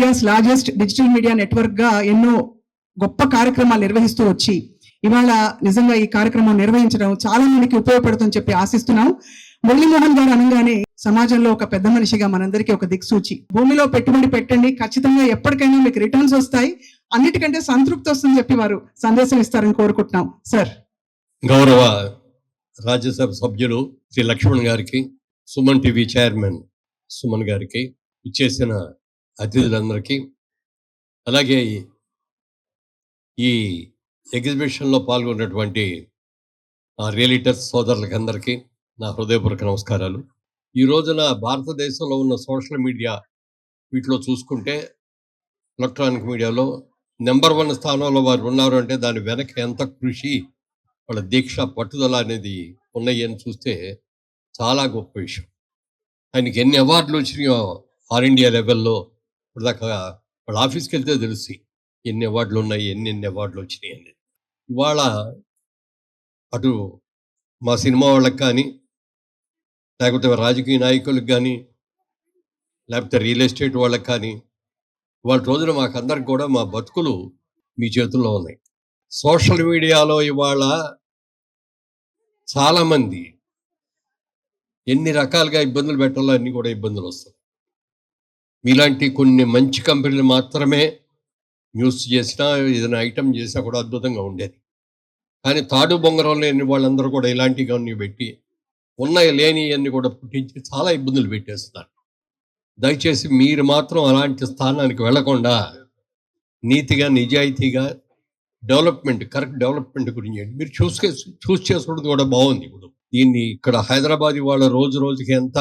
India's largest digital media network గా ఎన్నో గొప్ప కార్యక్రమాలు నిర్వహిస్తూ వచ్చి ఇవాళ నిజంగా ఈ కార్యక్రమం నిర్వహించడం చాలా మందికి ఉపయోగపడుతుందని చెప్పి ఆశిస్తున్నాం. మురళీమోహన్ గారు అనగానే సమాజంలో ఒక పెద్ద మనిషిగా మనందరికీ ఒక దిక్సూచి. భూమిలో పెట్టుబడి పెట్టండి, ఖచ్చితంగా ఎప్పటికైనా మీకు రిటర్న్స్ వస్తాయి, అన్నిటికంటే సంతృప్తి వస్తుందని చెప్పి వారు సందేశం ఇస్తారని కోరుకుంటున్నాం. సార్, గౌరవ రాజ్యసభ సభ్యులు శ్రీ లక్ష్మణ్ గారికి, సుమన్ టీవీ చైర్మన్ సుమన్ గారికి, ఇచ్చేసిన అతిథులందరికీ, అలాగే ఈ ఎగ్జిబిషన్లో పాల్గొన్నటువంటి ఆ రియలిటర్స్ సోదరులకి అందరికీ నా హృదయపూర్వక నమస్కారాలు. ఈ రోజున భారతదేశంలో ఉన్న సోషల్ మీడియా వీటిలో చూసుకుంటే ఎలక్ట్రానిక్ మీడియాలో నెంబర్ 1 స్థానంలో వారు ఉన్నారు అంటే దాని వెనక ఎంత కృషి, వాళ్ళ దీక్ష, పట్టుదల అనేది ఉన్నాయి అని చూస్తే చాలా గొప్ప విషయం. ఆయనకి ఎన్ని అవార్డులు వచ్చినాయో ఆల్ ఇండియా లెవెల్లో ఇప్పటిదాకా వాళ్ళ ఆఫీస్కి వెళ్తే తెలిసి ఎన్ని అవార్డులు ఉన్నాయి, ఎన్ని అవార్డులు వచ్చినాయి అనేది. ఇవాళ అటు మా సినిమా వాళ్ళకి కానీ, లేకపోతే రాజకీయ నాయకులకు కానీ, లేకపోతే రియల్ ఎస్టేట్ వాళ్ళకి కానీ, వాళ్ళ రోజున మాకందరికి కూడా మా బతుకులు మీ చేతుల్లో ఉన్నాయి. సోషల్ మీడియాలో ఇవాళ చాలామంది ఎన్ని రకాలుగా ఇబ్బందులు పెట్టాలో అన్ని కూడా ఇబ్బందులు వస్తాయి. మీలాంటి కొన్ని మంచి కంపెనీలు మాత్రమే న్యూస్ చేసినా, ఏదైనా ఐటమ్ చేసినా కూడా అద్భుతంగా ఉండేది. కానీ తాడు బొంగరం లేని వాళ్ళందరూ కూడా ఇలాంటివన్నీ పెట్టి ఉన్నాయి లేని అన్ని కూడా పుట్టించి చాలా ఇబ్బందులు పెట్టేస్తున్నారు. దయచేసి మీరు మాత్రం అలాంటి స్థానానికి వెళ్లకుండా నీతిగా, నిజాయితీగా డెవలప్మెంట్, కరెక్ట్ డెవలప్మెంట్ గురించి మీరు చూస్ చేసుకోవడం కూడా బాగుంది. ఇప్పుడు దీన్ని ఇక్కడ హైదరాబాద్ వాళ్ళ రోజు రోజుకి ఎంత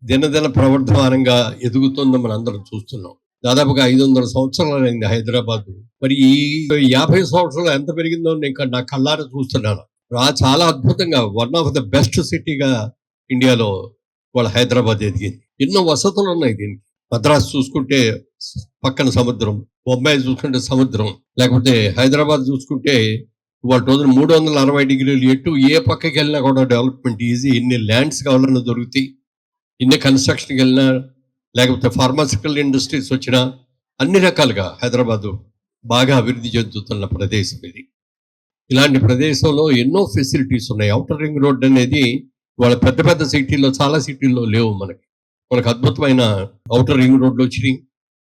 దినదిన ప్రవర్ధమానంగా ఎదుగుతుందో మనం అందరం చూస్తున్నాం. దాదాపుగా 500 సంవత్సరాలు అయింది హైదరాబాద్. మరి ఈ 50 సంవత్సరాలు ఎంత పెరిగిందో నేను నా కళ్ళారా చూస్తున్నాను. చాలా అద్భుతంగా వన్ ఆఫ్ ద బెస్ట్ సిటీగా ఇండియాలో వాళ్ళ హైదరాబాద్ ఎదిగింది. ఎన్నో వసతులు ఉన్నాయి దీనికి. మద్రాసు చూసుకుంటే పక్కన సముద్రం, బొంబాయి చూసుకుంటే సముద్రం, లేకపోతే హైదరాబాద్ చూసుకుంటే వాళ్ళ రోజున 360 డిగ్రీలు ఎటు ఏ పక్కకి వెళ్ళినా కూడా డెవలప్మెంట్ ఈజీ. ఇన్ని ల్యాండ్స్ కావాలన్నా దొరుకుతాయి, ఇన్ని కన్స్ట్రక్షన్కి వెళ్ళినా, లేకపోతే ఫార్మాసిటికల్ ఇండస్ట్రీస్ వచ్చినా, అన్ని రకాలుగా హైదరాబాదు బాగా అభివృద్ధి చెందుతున్న ప్రదేశం ఇది. ఇలాంటి ప్రదేశంలో ఎన్నో ఫెసిలిటీస్ ఉన్నాయి. ఔటర్ రింగ్ రోడ్ అనేది వాళ్ళ పెద్ద పెద్ద సిటీల్లో, చాలా సిటీల్లో లేవు. మనకు అద్భుతమైన ఔటర్ రింగ్ రోడ్లు వచ్చినాయి.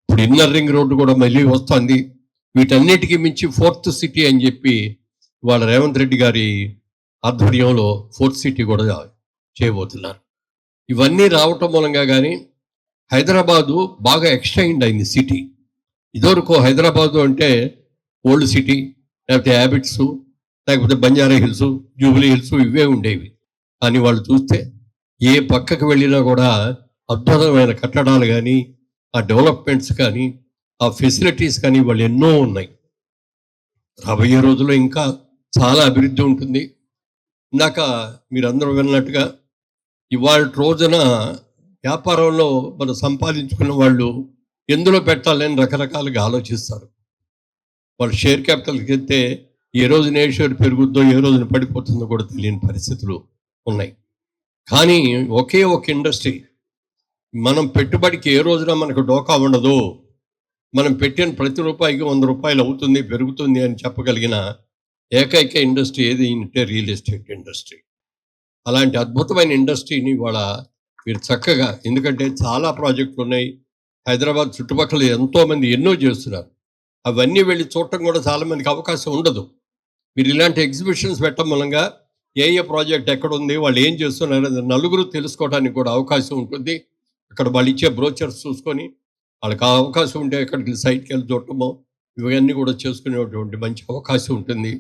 ఇప్పుడు ఇన్నర్ రింగ్ రోడ్డు కూడా మళ్ళీ వస్తుంది. వీటన్నిటికీ మించి 4th సిటీ అని చెప్పి వాళ్ళ రేవంత్ రెడ్డి గారి ఆధ్వర్యంలో 4th సిటీ కూడా చేయబోతున్నారు. ఇవన్నీ రావటం మూలంగా కానీ హైదరాబాదు బాగా ఎక్స్టెండ్ అయింది సిటీ. ఇదివరకు హైదరాబాదు అంటే ఓల్డ్ సిటీ, లేకపోతే హ్యాబిట్స్, లేకపోతే బంజారా హిల్స్, జూబ్లీ హిల్స్ ఇవే ఉండేవి. కానీ వాళ్ళు చూస్తే ఏ పక్కకు వెళ్ళినా కూడా అద్భుతమైన కట్టడాలు కానీ, ఆ డెవలప్మెంట్స్ కానీ, ఆ ఫెసిలిటీస్ కానీ వాళ్ళు ఎన్నో ఉన్నాయి. రాబోయే రోజుల్లో ఇంకా చాలా అభివృద్ధి ఉంటుంది. ఇందాక మీరందరూ విన్నట్టుగా ఇవాళ రోజున వ్యాపారంలో మనం సంపాదించుకున్న వాళ్ళు ఎందులో పెట్టాలని రకరకాలుగా ఆలోచిస్తారు. వాళ్ళు షేర్ క్యాపిటల్కి వెళ్తే ఏ రోజున ఏ షేర్ పెరుగుద్దో, ఏ రోజున పడిపోతుందో కూడా తెలియని పరిస్థితులు ఉన్నాయి. కానీ ఒకే ఒక ఇండస్ట్రీ, మనం పెట్టుబడికి ఏ రోజున మనకు డోకా ఉండదు, మనం పెట్టిన ప్రతి రూపాయికి 100 రూపాయలు అవుతుంది, పెరుగుతుంది అని చెప్పగలిగిన ఏకైక ఇండస్ట్రీ ఏది అంటే రియల్ ఎస్టేట్ ఇండస్ట్రీ. అలాంటి అద్భుతమైన ఇండస్ట్రీని ఇవాళ మీరు చక్కగా, ఎందుకంటే చాలా ప్రాజెక్టులు ఉన్నాయి హైదరాబాద్ చుట్టుపక్కల, ఎంతోమంది ఎన్నో చేస్తున్నారు. అవన్నీ వెళ్ళి చూడటం కూడా చాలామందికి అవకాశం ఉండదు. మీరు ఇలాంటి ఎగ్జిబిషన్స్ పెట్టడం మూలంగా ఏ ప్రాజెక్ట్ ఎక్కడుంది, వాళ్ళు ఏం చేస్తున్నారు అనేది నలుగురు తెలుసుకోవడానికి కూడా అవకాశం ఉంటుంది. అక్కడ వాళ్ళు ఇచ్చే బ్రోచర్స్ చూసుకొని వాళ్ళకి అవకాశం ఉంటే అక్కడికి సైట్కి వెళ్ళి చూడటమో ఇవన్నీ కూడా చేసుకునేటువంటి మంచి అవకాశం ఉంటుంది.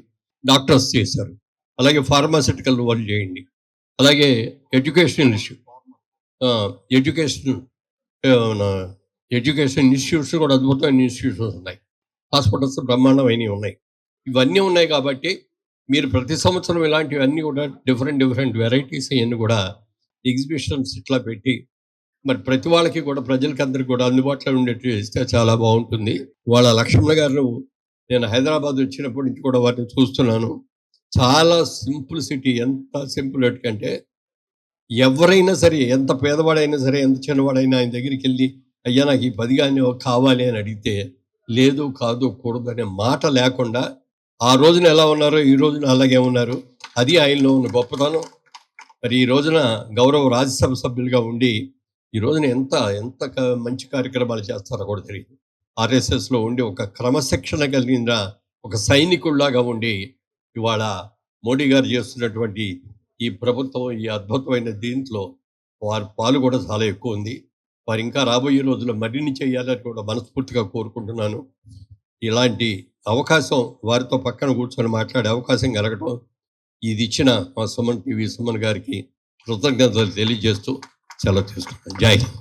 డాక్టర్స్ చేశారు, అలాగే ఫార్మాసిటికల్ వాళ్ళు చేయండి, అలాగే ఎడ్యుకేషన్ ఇన్స్టిట్యూట్స్ కూడా అద్భుతమైన ఇన్స్టిట్యూట్స్ ఉన్నాయి. హాస్పిటల్స్ బ్రహ్మాండమైనవి ఉన్నాయి. ఇవన్నీ ఉన్నాయి కాబట్టి మీరు ప్రతి సంవత్సరం ఇలాంటివన్నీ కూడా డిఫరెంట్ వెరైటీస్ అవన్నీ కూడా ఎగ్జిబిషన్స్ ఇట్లా పెట్టి మరి ప్రతి వాళ్ళకి కూడా, ప్రజలకి అందరికి కూడా అందుబాటులో ఉండేట్టు ఇస్తే చాలా బాగుంటుంది. వాళ్ళ లక్ష్మణ గారు నేను హైదరాబాద్ వచ్చినప్పటి నుంచి కూడా వాటిని చూస్తున్నాను. చాలా సింపుల్ సిటీ. ఎంత సింపుల్ అంటే ఎవరైనా సరే, ఎంత పేదవాడైనా సరే, ఎంత చిన్నవాడైనా ఆయన దగ్గరికి వెళ్ళి అయ్యా నాకు ఈ 10 కానీ కావాలి అని అడిగితే లేదు కాదు కూడదు అనే మాట లేకుండా ఆ రోజున ఎలా ఉన్నారో ఈ రోజున అలాగే ఉన్నారు. అది ఆయనలో ఉన్న గొప్పతనం. మరి ఈ రోజున గౌరవ రాజ్యసభ సభ్యులుగా ఉండి ఈ రోజున ఎంత ఎంత మంచి కార్యక్రమాలు చేస్తారో కూడా తెలియదు. ఆర్ఎస్ఎస్లో ఉండి ఒక క్రమశిక్షణ కలిగిన ఒక సైనికుల్లాగా ఉండి ఇవాళ మోడీ గారు చేస్తున్నటువంటి ఈ ప్రభుత్వం ఈ అద్భుతమైన దీంట్లో వారి పాలు కూడా చాలా ఎక్కువ ఉంది. వారు ఇంకా రాబోయే రోజుల్లో మరిన్ని చేయాలని కూడా మనస్ఫూర్తిగా కోరుకుంటున్నాను. ఇలాంటి అవకాశం వారితో పక్కన కూర్చొని మాట్లాడే అవకాశం కలగడం ఇది ఇచ్చిన మా సుమన్ టీవీ సుమన్ గారికి కృతజ్ఞతలు తెలియజేస్తూ సెలవు తీసుకుంటాను. జై హింద్.